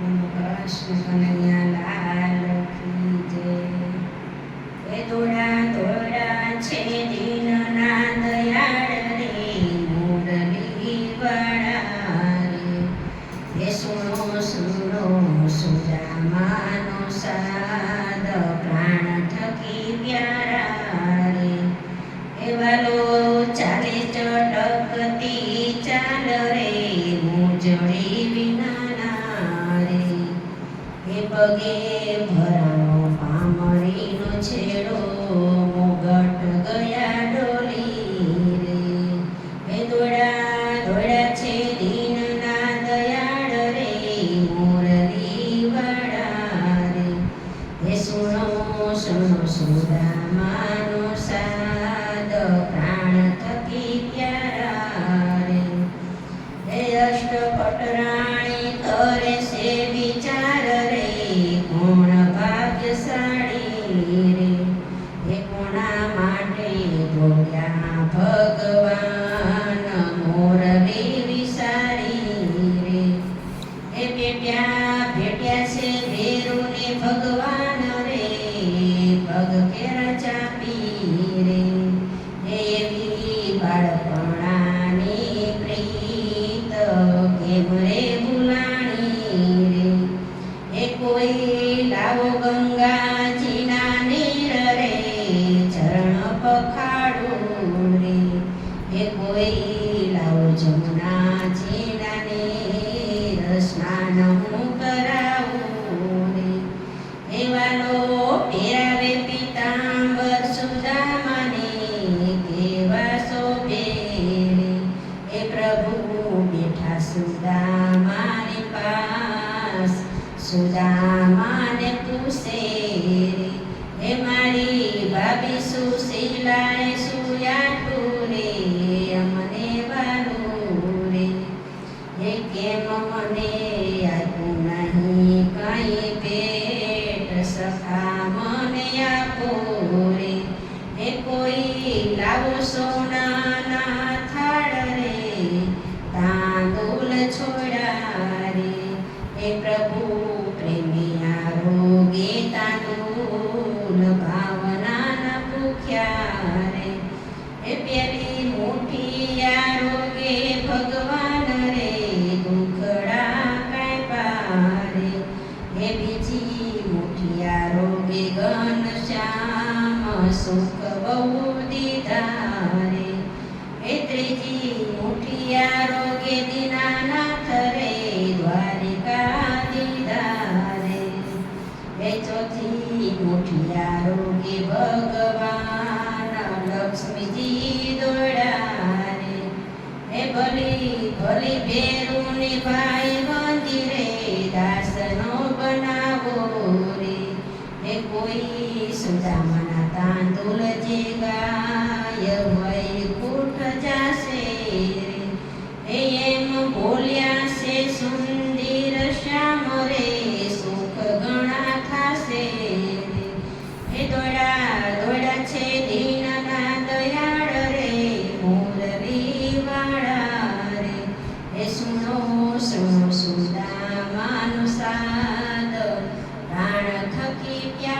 કૃષ્ણ કનૈયા લાલ કી જય. એ દોડા દોડા છે દીનના દયાળ રે, મુરલી વાળા રે. એ સુણો સુણો સુદામાનો સાદ, પ્રાણ થકી પ્યારા રે. એ વાલો ચાલે ચટકતી ચાલ રે, મુજળી વિનાના રે. એ પગે ભરાણો પામરીનો છેડો, મુગટ ગયા ડોલી રે. એ દોડા દોડા છે દીનના દયાળ રે, મુરલી વાળા રે. એ સુણો સુણો સુદામાનો સાદ, પ્રાણ થકી પ્યારા રે. એ અષ્ટપટરાણી કરે છે વિચાર રે, કોણ ભાગ્યશાળી રે. એ કોણા માટે ધોળ્યા ભગવાન, મોરલી વિસારી રે. એ ભેટ્યા છે ભેરુને ભગવાન રે, પગ કેરા ચાપી રે. એવી બાળપણાની પ્રીત કેમ રે ભૂલાણી રે. એ કોઈ લાવો ગંગાજીના નીર રે, ચરણ પખાડું રે. એ કોઈ લાવો જમુનાજીના નીર, સ્નાન હું કરાવું રે. એ વાલો પહેરાવે પીતાંબર સુદામાને, કેવા શોભે રે. એ પ્રભુ બેઠા સુદામાની પાસ, સુદામાને પૂછે રે. એ મારી ભાભી સુશીલાએ સુયાટું રે, અમને વાલું રે. એ કેમ મને આપ્યું નહીં કઈ ભેટ, સખા મને આપો રે. એ કોઈ લાવો સોનાના થાળ રે, તાંદુલ છોડા રે. એ પ્રભુ પ્રેમિયા રોગે તાંદુલ, ભાવનાના ભૂખ્યા રે. એ પેલી મોટી આરોગે ભગવાન રે, દુખડા કાંપા રે. એ બીજી મોટી આરોગે ઘનશ્યામ, સુખ બહુ દીધા રે. એ ત્રીજી મોટી આરોગે દીનાનાથ રે, દ્વારિકા દીધા રે. એ ચોથી મોટી આરોગે ભગવાન, લક્ષ્મીજી દોડા રે. એ ભલી ભલી ભેરુની ભાઈ મંદિરે, દાસનો બનાવો રે. એ કોઈ સુદામાના તાંદુલ જે ગાય, વૈકુંઠ જાશે રે. એ એમ બોલ્યા છે સુંદર શ્યામ રે, સુખ ઘણા થાશે રે. એ દોડા દોડા છે દીનના દયાળ રે, મુરલી વાળા રે. એ સુણો સુણો સુદામાનો સાદ, પ્રાણ થકી પ્યારા